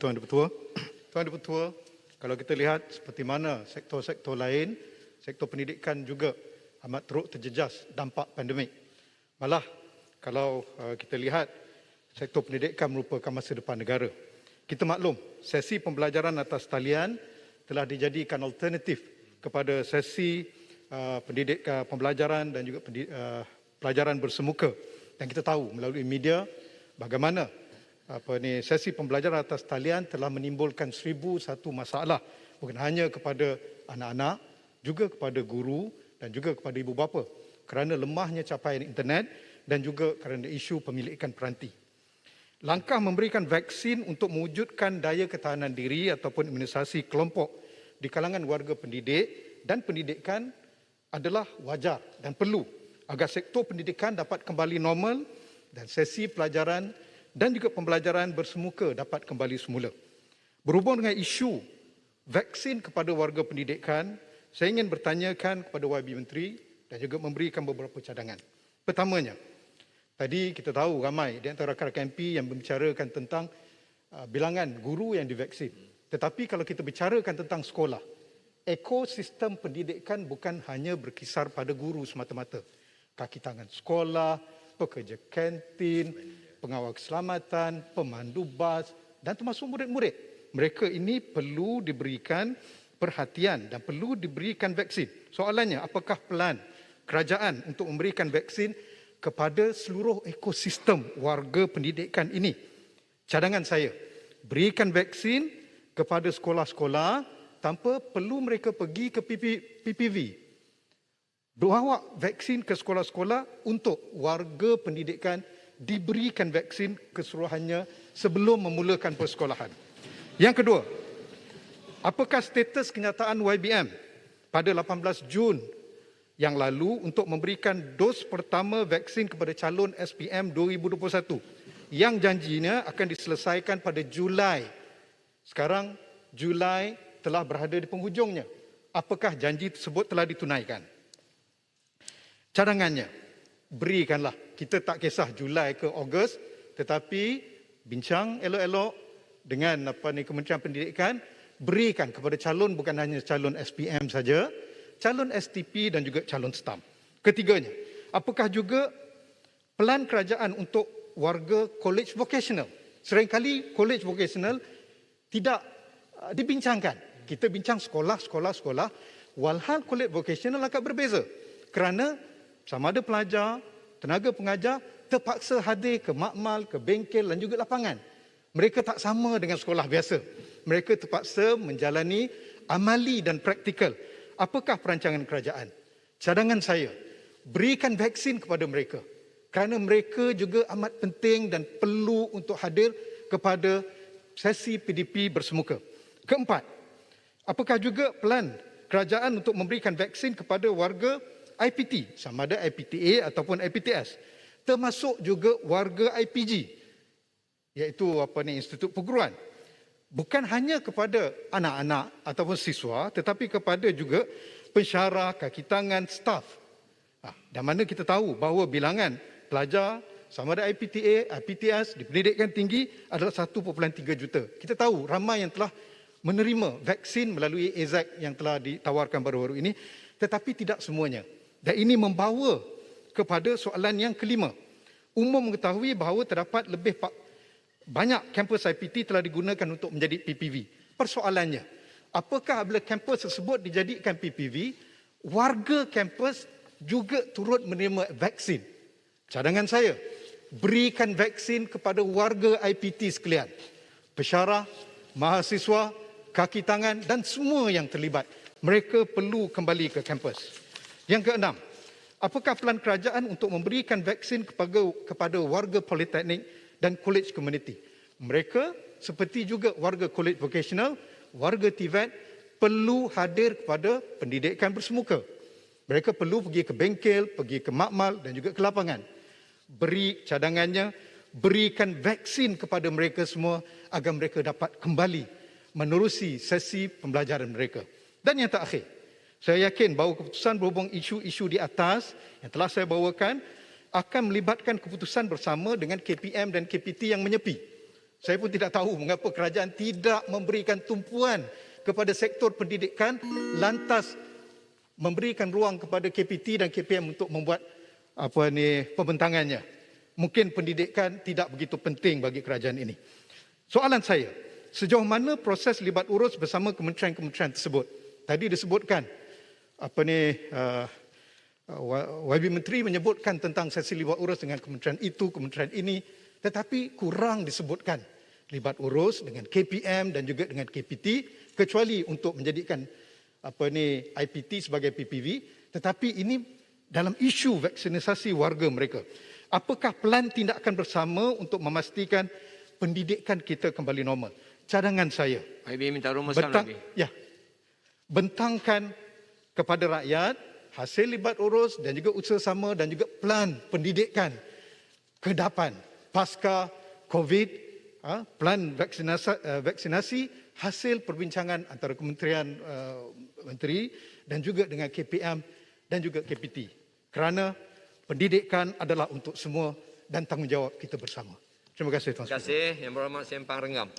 Tuan Dipertua. Tuan Dipertua, kalau kita lihat seperti mana sektor-sektor lain, sektor pendidikan juga amat teruk terjejas dampak pandemik. Malah kalau kita lihat sektor pendidikan merupakan masa depan negara. Kita maklum, sesi pembelajaran atas talian telah dijadikan alternatif kepada sesi pendidikan pembelajaran dan juga pelajaran bersemuka. Dan kita tahu melalui media bagaimana sesi pembelajaran atas talian telah menimbulkan 1001 masalah, bukan hanya kepada anak-anak, juga kepada guru dan juga kepada ibu bapa kerana lemahnya capaian internet dan juga kerana isu pemilikan peranti. Langkah memberikan vaksin untuk mewujudkan daya ketahanan diri ataupun imunisasi kelompok di kalangan warga pendidik dan pendidikan adalah wajar dan perlu agar sektor pendidikan dapat kembali normal dan sesi pelajaran dan juga pembelajaran bersemuka dapat kembali semula. Berhubung dengan isu vaksin kepada warga pendidikan, saya ingin bertanyakan kepada YB Menteri dan juga memberikan beberapa cadangan. Pertamanya, tadi kita tahu ramai di antara rakan-rakan MP yang membicarakan tentang bilangan guru yang divaksin. Tetapi kalau kita bicarakan tentang sekolah, ekosistem pendidikan bukan hanya berkisar pada guru semata-mata. Kaki tangan sekolah, pekerja kantin, pengawal keselamatan, pemandu bas dan termasuk murid-murid. Mereka ini perlu diberikan perhatian dan perlu diberikan vaksin. Soalannya, apakah pelan kerajaan untuk memberikan vaksin kepada seluruh ekosistem warga pendidikan ini? Cadangan saya, berikan vaksin kepada sekolah-sekolah tanpa perlu mereka pergi ke PPV. Bawa vaksin ke sekolah-sekolah untuk warga pendidikan diberikan vaksin keseluruhannya sebelum memulakan persekolahan. Yang kedua, apakah status kenyataan YBM pada 18 Jun yang lalu untuk memberikan dos pertama vaksin kepada calon SPM 2021 yang janjinya akan diselesaikan pada Julai. Sekarang Julai telah berada di penghujungnya. Apakah janji tersebut telah ditunaikan? Cadangannya, berikanlah. Kita tak kisah Julai ke Ogos, tetapi bincang elok-elok dengan Kementerian Pendidikan, berikan kepada calon bukan hanya calon SPM saja, calon STP dan juga calon STAM. Ketiganya, apakah juga pelan kerajaan untuk warga college vocational? Seringkali college vocational tidak dibincangkan. Kita bincang sekolah, walhal college vocational agak berbeza. Kerana sama ada pelajar, tenaga pengajar terpaksa hadir ke makmal, ke bengkel dan juga lapangan. Mereka tak sama dengan sekolah biasa. Mereka terpaksa menjalani amali dan praktikal. Apakah perancangan kerajaan? Cadangan saya, berikan vaksin kepada mereka. Kerana mereka juga amat penting dan perlu untuk hadir kepada sesi PDP bersemuka. Keempat, apakah juga pelan kerajaan untuk memberikan vaksin kepada warga IPT, sama ada IPTA ataupun IPTS, termasuk juga warga IPG, iaitu Institut Perguruan. Bukan hanya kepada anak-anak ataupun siswa, tetapi kepada juga pensyarah, kaki tangan, staf. Dan mana kita tahu bahawa bilangan pelajar sama ada IPTA, IPTS di pendidikan tinggi adalah 1.3 juta. Kita tahu ramai yang telah menerima vaksin melalui AZAC yang telah ditawarkan baru-baru ini, tetapi tidak semuanya. Dan ini membawa kepada soalan yang kelima. Umum mengetahui bahawa terdapat lebih banyak kampus IPT telah digunakan untuk menjadi PPV. Persoalannya, apakah apabila kampus tersebut dijadikan PPV, warga kampus juga turut menerima vaksin? Cadangan saya, berikan vaksin kepada warga IPT sekalian. Pensyarah, mahasiswa, kaki tangan dan semua yang terlibat. Mereka perlu kembali ke kampus. Yang keenam, apakah pelan kerajaan untuk memberikan vaksin kepada warga politeknik dan college community? Mereka seperti juga warga college vocational, warga TVET perlu hadir kepada pendidikan bersemuka. Mereka perlu pergi ke bengkel, pergi ke makmal dan juga ke lapangan. Beri cadangannya, berikan vaksin kepada mereka semua agar mereka dapat kembali menerusi sesi pembelajaran mereka. Dan yang terakhir, saya yakin bahawa keputusan berhubung isu-isu di atas yang telah saya bawakan akan melibatkan keputusan bersama dengan KPM dan KPT yang menyepi. Saya pun tidak tahu mengapa kerajaan tidak memberikan tumpuan kepada sektor pendidikan, lantas memberikan ruang kepada KPT dan KPM untuk membuat pembentangannya. Mungkin pendidikan tidak begitu penting bagi kerajaan ini. Soalan saya, sejauh mana proses libat urus bersama kementerian-kementerian tersebut? Tadi disebutkan YB Menteri menyebutkan tentang sesi libat urus dengan kementerian itu, kementerian ini, tetapi kurang disebutkan libat urus dengan KPM dan juga dengan KPT, kecuali untuk menjadikan IPT sebagai PPV, tetapi ini dalam isu vaksinisasi warga mereka. Apakah pelan tindakan bersama untuk memastikan pendidikan kita kembali normal? Cadangan saya, YB minta rumuskan lagi. Ya, bentangkan kepada rakyat hasil libat urus dan juga usaha sama dan juga pelan pendidikan ke depan pasca COVID, pelan vaksinasi hasil perbincangan antara Kementerian Menteri dan juga dengan KPM dan juga KPT. Kerana pendidikan adalah untuk semua dan tanggungjawab kita bersama. Terima kasih Tuan Terima kasih. Yang berhormat Sempang Renggam.